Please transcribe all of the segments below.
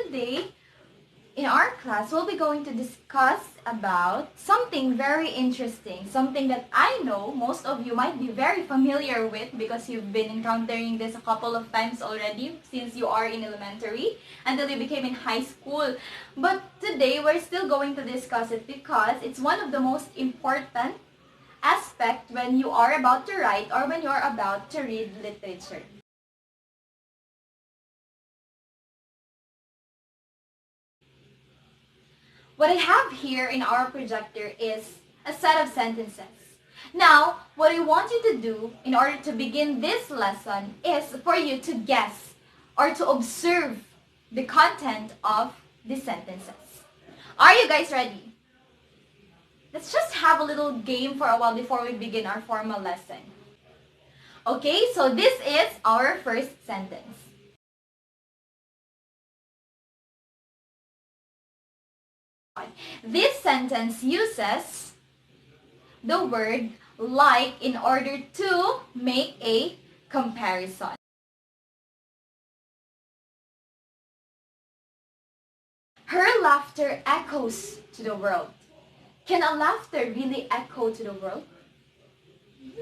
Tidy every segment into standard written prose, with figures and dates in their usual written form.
today, in our class, we'll be going to discuss about something very interesting, something that I know most of you might be very familiar with because you've been encountering this a couple of times already since you are in elementary until you became in high school. But today, we're still going to discuss it because it's one of the most important aspect when you are about to write or when you are about to read literature. What I have here in our projector is a set of sentences. Now, what I want you to do in order to begin this lesson is for you to guess or to observe the content of the sentences. Are you guys ready? Let's just have a little game for a while before we begin our formal lesson. Okay, so this is our first sentence. This sentence uses the word like in order to make a comparison. Her laughter echoes to the world. Can a laughter really echo to the world?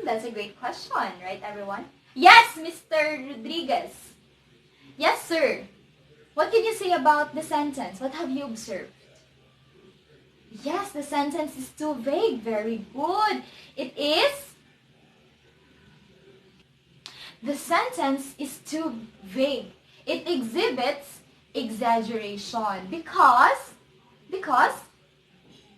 That's a great question, right everyone? Yes, Mr. Rodriguez. Yes, sir. What can you say about the sentence? What have you observed? Yes, the sentence is too vague. Very good. It is. The sentence is too vague. It exhibits exaggeration because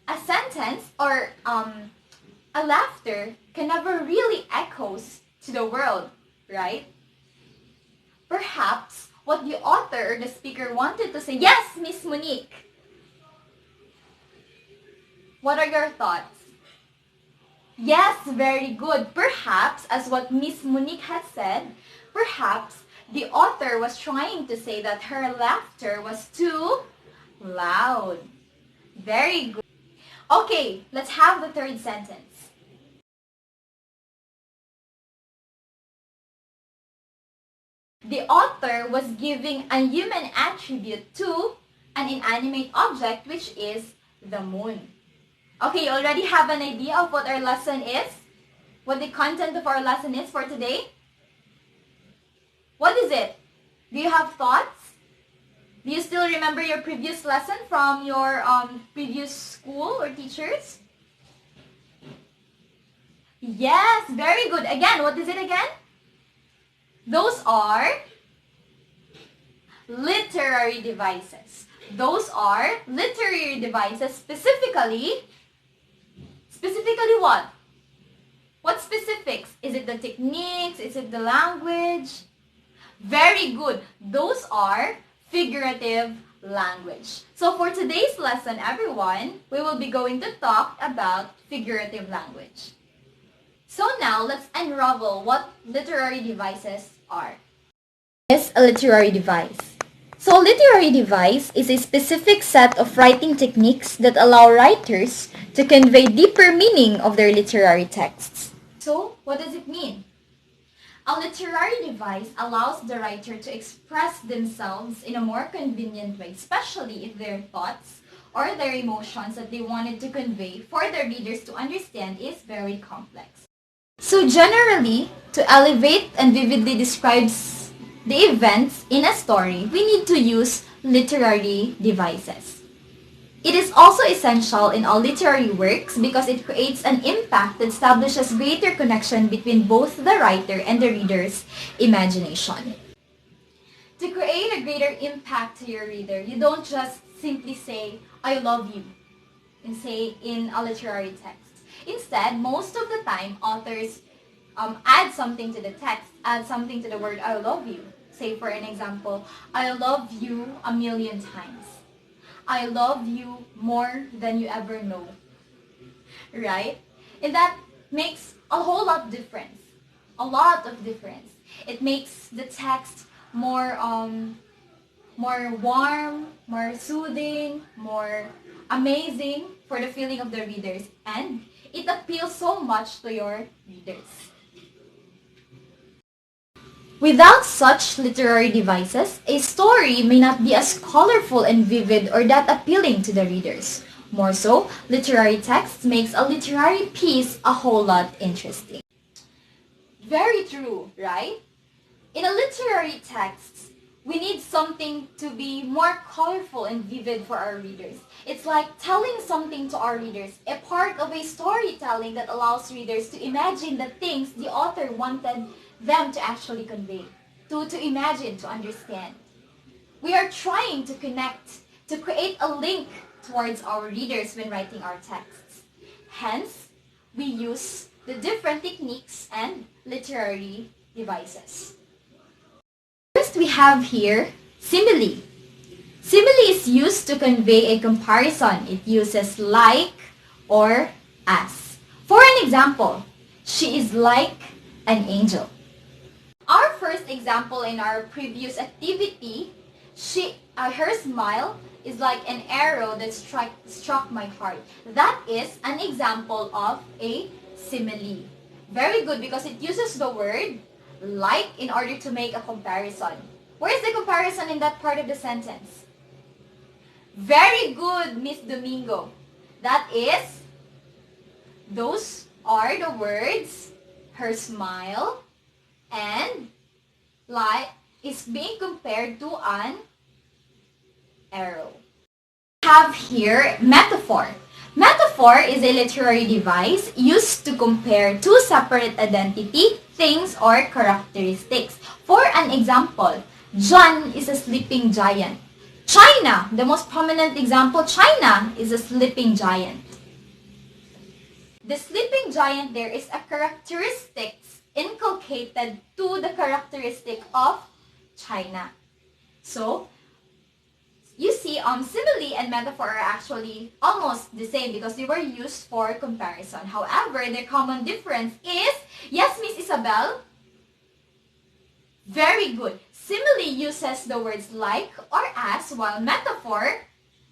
a sentence or a laughter can never really echoes to the world, right? Perhaps what the author or the speaker wanted to say. Yes, Miss Monique. What are your thoughts? Yes, very good. Perhaps, as what Miss Monique has said, perhaps the author was trying to say that her laughter was too loud. Very good. Okay, let's have the third sentence. The author was giving a human attribute to an inanimate object, which is the moon. Okay, you already have an idea of what our lesson is? What the content of our lesson is for today? What is it? Do you have thoughts? Do you still remember your previous lesson from your previous school or teachers? Yes, very good. Again, what is it again? Those are literary devices. Those are literary devices, specifically what? What specifics? Is it the techniques? Is it the language? Very good. Those are figurative language. So for today's lesson, everyone, we will be going to talk about figurative language. So now, let's unravel what literary devices are. Is a literary device. So a literary device is a specific set of writing techniques that allow writers to convey deeper meaning of their literary texts. So, what does it mean? A literary device allows the writer to express themselves in a more convenient way, especially if their thoughts or their emotions that they wanted to convey for their readers to understand is very complex. So generally, to elevate and vividly describe the events in a story, we need to use literary devices. It is also essential in all literary works because it creates an impact that establishes greater connection between both the writer and the reader's imagination. To create a greater impact to your reader, you don't just simply say, I love you, and say in a literary text. Instead, most of the time, authors add something to the text, add something to the word I love you. Say for an example, I love you a million times. I love you more than you ever know. Right? And that makes a whole lot of difference. A lot of difference. It makes the text more warm, more soothing, more amazing for the feeling of the readers. And it appeals so much to your readers. Without such literary devices, a story may not be as colorful and vivid or that appealing to the readers. More so, literary text makes a literary piece a whole lot interesting. Very true, right? In a literary text, we need something to be more colorful and vivid for our readers. It's like telling something to our readers, a part of a storytelling that allows readers to imagine the things the author wanted them to actually convey, to imagine, to understand. We are trying to connect, to create a link towards our readers when writing our texts. Hence, we use the different techniques and literary devices. First, we have here simile. Simile is used to convey a comparison. It uses like or as. For an example, she is like an angel. Our first example in our previous activity, her smile is like an arrow that struck my heart. That is an example of a simile. Very good because it uses the word like in order to make a comparison. Where is the comparison in that part of the sentence? Very good, Miss Domingo. That is, those are the words, her smile and like is being compared to an arrow. We have here metaphor. Metaphor is a literary device used to compare two separate identity, things, or characteristics. For an example, John is a sleeping giant. China, the most prominent example, China is a sleeping giant. The sleeping giant there is a characteristic inculcated to the characteristic of China. So, you see, simile and metaphor are actually almost the same because they were used for comparison. However, their common difference is, yes, Miss Isabel? Very good. Simile uses the words like or as, while metaphor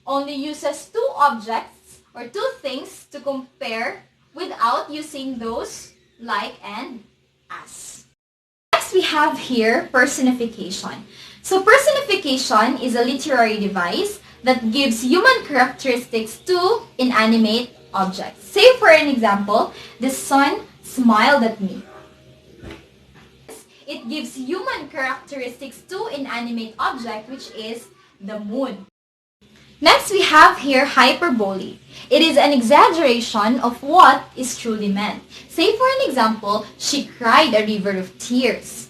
only uses two objects or two things to compare without using those like and as. Next, we have here personification. So personification is a literary device that gives human characteristics to inanimate objects. Say for an example, the sun smiled at me. It gives human characteristics to inanimate object, which is the moon. Next, we have here hyperbole. It is an exaggeration of what is truly meant. Say for an example, she cried a river of tears.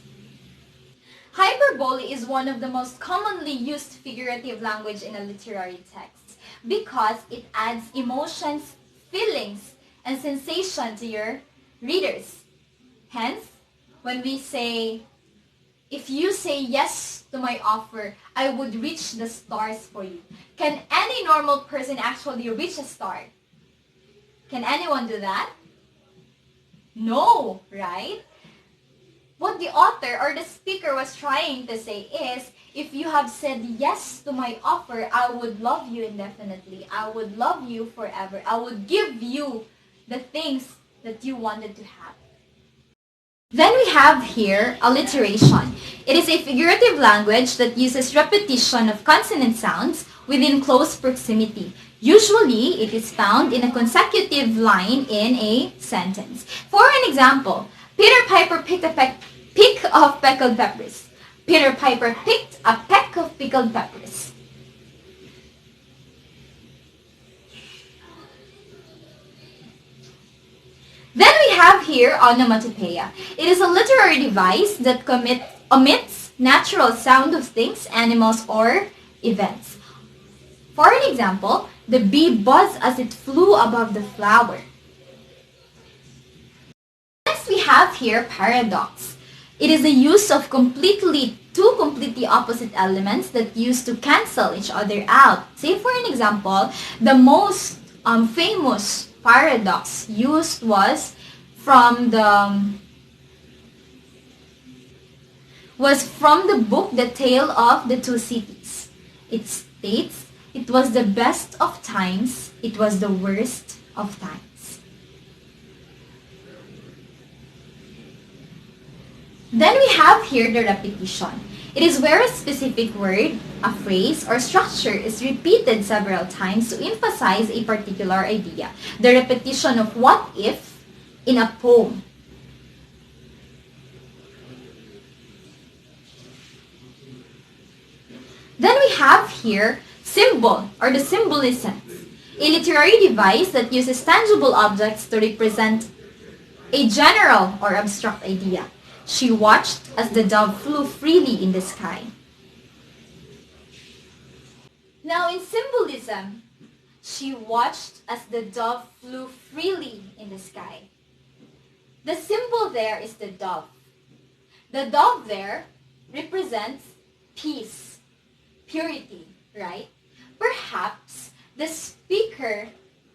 Hyperbole is one of the most commonly used figurative language in a literary text because it adds emotions, feelings, and sensation to your readers. Hence, when we say, if you say yes to my offer, I would reach the stars for you. Can any normal person actually reach a star? Can anyone do that? No, right? What the author or the speaker was trying to say is, if you have said yes to my offer, I would love you indefinitely. I would love you forever. I would give you the things that you wanted to have. Then we have here alliteration. It is a figurative language that uses repetition of consonant sounds within close proximity. Usually, it is found in a consecutive line in a sentence. For an example, Peter Piper picked a peck of pickled peppers. Peter Piper picked a peck of pickled peppers. Then we have here onomatopoeia. It is a literary device that omits natural sound of things, animals, or events. For an example, the bee buzzed as it flew above the flower. Next, we have here paradox. It is the use of two completely opposite elements that used to cancel each other out. Say for an example, the most famous paradox used was from the book The Tale of the Two Cities. It states, it was the best of times, it was the worst of times. Then we have here the repetition. It is where a specific word, a phrase, or structure is repeated several times to emphasize a particular idea. The repetition of what if in a poem. Then we have here symbol or the symbolism, a literary device that uses tangible objects to represent a general or abstract idea. She watched as the dove flew freely in the sky. Now in symbolism, she watched as the dove flew freely in the sky. The symbol there is the dove. The dove there represents peace, purity, right? Perhaps the speaker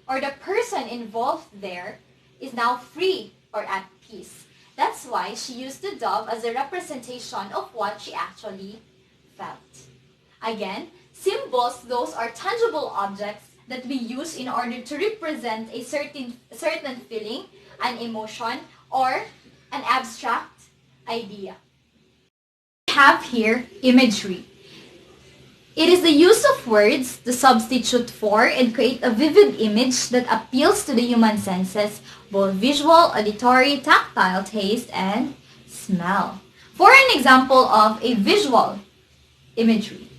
or the person involved there is now free or at peace. That's why she used the dove as a representation of what she actually felt. Again, symbols, those are tangible objects that we use in order to represent a certain feeling, an emotion, or an abstract idea. We have here imagery. It is the use of words to substitute for and create a vivid image that appeals to the human senses, both visual, auditory, tactile, taste, and smell. For an example of a visual imagery,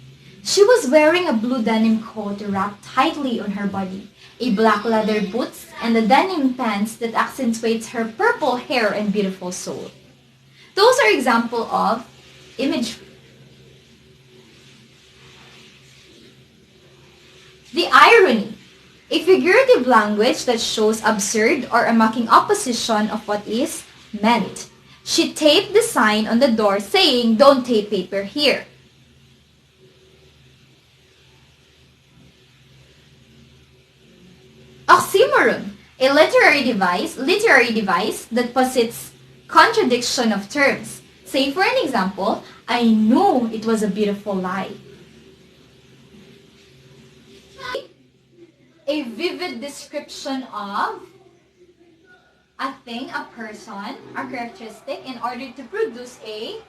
she was wearing a blue denim coat wrapped tightly on her body, a black leather boots, and the denim pants that accentuates her purple hair and beautiful soul. Those are examples of imagery. The irony, a figurative language that shows absurd or a mocking opposition of what is meant. She taped the sign on the door saying, "Don't tape paper here." Oxymoron, a literary device that posits contradiction of terms. Say for an example, "I knew it was a beautiful lie." A vivid description of a thing, a person, a characteristic in order to produce a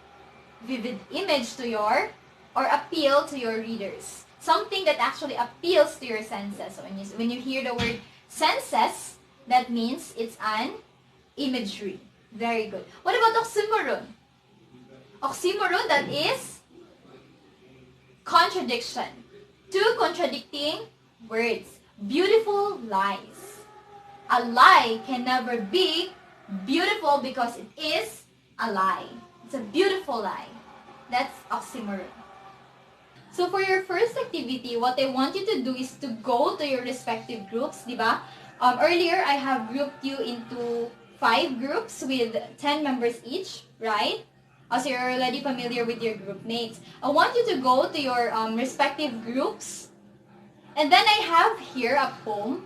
vivid image to your or appeal to your readers. Something that actually appeals to your senses. So when you hear the word senses, that means it's an imagery. Very good. What about oxymoron? Oxymoron, that is contradiction. Two contradicting words. Beautiful lies. A lie can never be beautiful because it is a lie. It's a beautiful lie. That's oxymoron. So for your first activity, what I want you to do is to go to your respective groups, di ba? Earlier, I have grouped you into 5 groups with 10 members each, right? So you're already familiar with your group mates. I want you to go to your respective groups. And then I have here a poem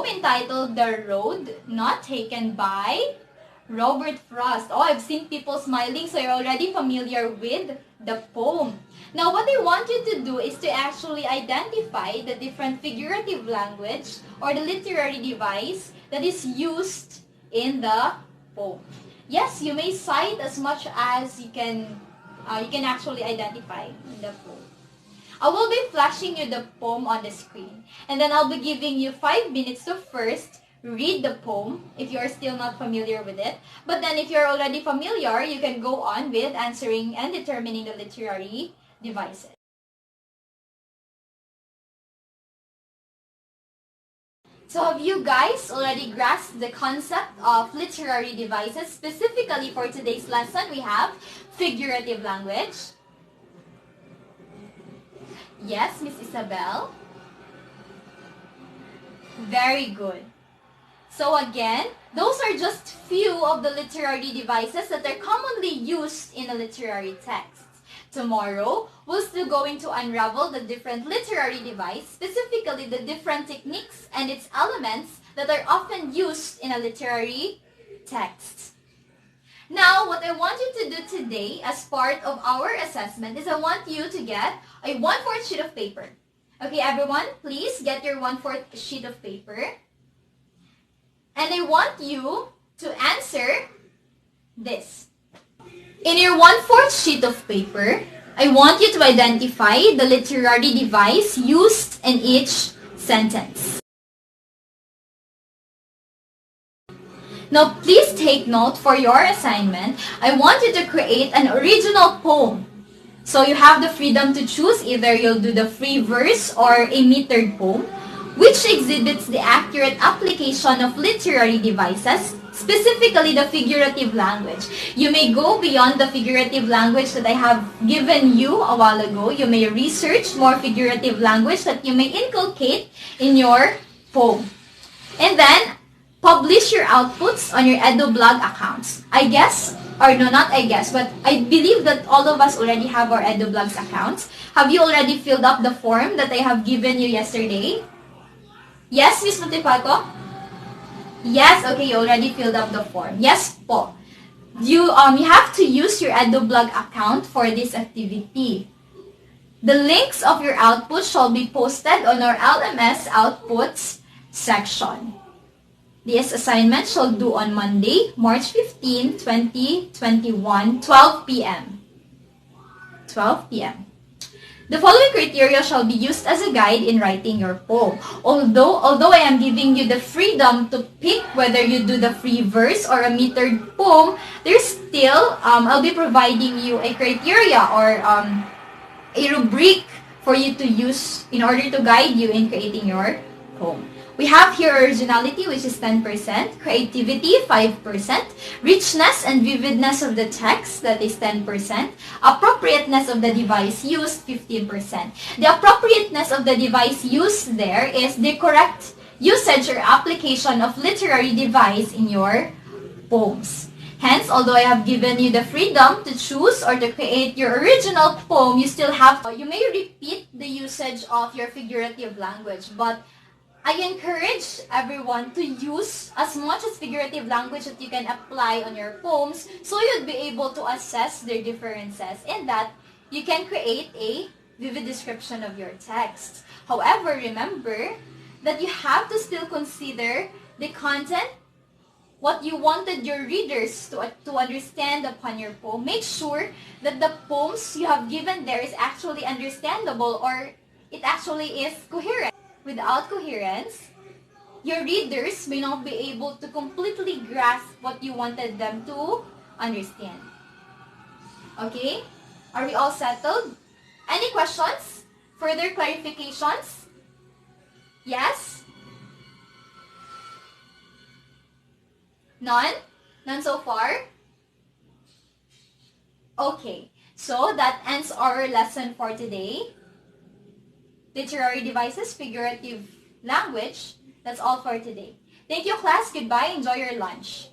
entitled "The Road Not Taken" by Robert Frost. Oh, I've seen people smiling, so you're already familiar with the poem. Now, what I want you to do is to actually identify the different figurative language or the literary device that is used in the poem. Yes, you may cite as much as you can actually identify in the poem. I will be flashing you the poem on the screen. And then I'll be giving you 5 minutes to first read the poem if you are still not familiar with it. But then if you're already familiar, you can go on with answering and determining the literary devices. So have you guys already grasped the concept of literary devices? Specifically for today's lesson, we have figurative language. Yes, Miss Isabel? Very good. So again, those are just few of the literary devices that are commonly used in a literary text. Tomorrow, we're still going to unravel the different literary devices, specifically the different techniques and its elements that are often used in a literary text. Now, what I want you to do today as part of our assessment is I want you to get a 1/4 sheet of paper. Okay, everyone, please get your 1/4 sheet of paper. And I want you to answer this. In your 1/4 sheet of paper, I want you to identify the literary device used in each sentence. Now, please take note for your assignment. I want you to create an original poem. So you have the freedom to choose either you'll do the free verse or a metered poem, which exhibits the accurate application of literary devices, specifically the figurative language. You may go beyond the figurative language that I have given you a while ago. You may research more figurative language that you may inculcate in your poem. And then, publish your outputs on your EduBlog accounts. I guess, or no, not I guess, but I believe that all of us already have our EduBlogs accounts. Have you already filled up the form that I have given you yesterday? Yes, Ms. Motipaco? Yes, okay, you already filled up the form. Yes po. You have to use your EduBlog account for this activity. The links of your outputs shall be posted on our LMS Outputs section. This assignment shall due on Monday, March 15, 2021, 12 p.m. 12 p.m. The following criteria shall be used as a guide in writing your poem. Although I am giving you the freedom to pick whether you do the free verse or a metered poem, there's still, I'll be providing you a criteria or a rubric for you to use in order to guide you in creating your poem. We have here originality, which is 10%, creativity, 5%, richness and vividness of the text, that is 10%, appropriateness of the device used, 15%. The appropriateness of the device used there is the correct usage or application of literary device in your poems. Hence, although I have given you the freedom to choose or to create your original poem, you still have to, you may repeat the usage of your figurative language, but I encourage everyone to use as much as figurative language that you can apply on your poems so you'd be able to assess their differences and that you can create a vivid description of your text. However, remember that you have to still consider the content, what you wanted your readers to understand upon your poem. Make sure that the poems you have given there is actually understandable or it actually is coherent. Without coherence, your readers may not be able to completely grasp what you wanted them to understand. Okay? Are we all settled? Any questions? Further clarifications? Yes? None? None so far? Okay. So that ends our lesson for today. Literary devices, figurative language. That's all for today. Thank you, class. Goodbye. Enjoy your lunch.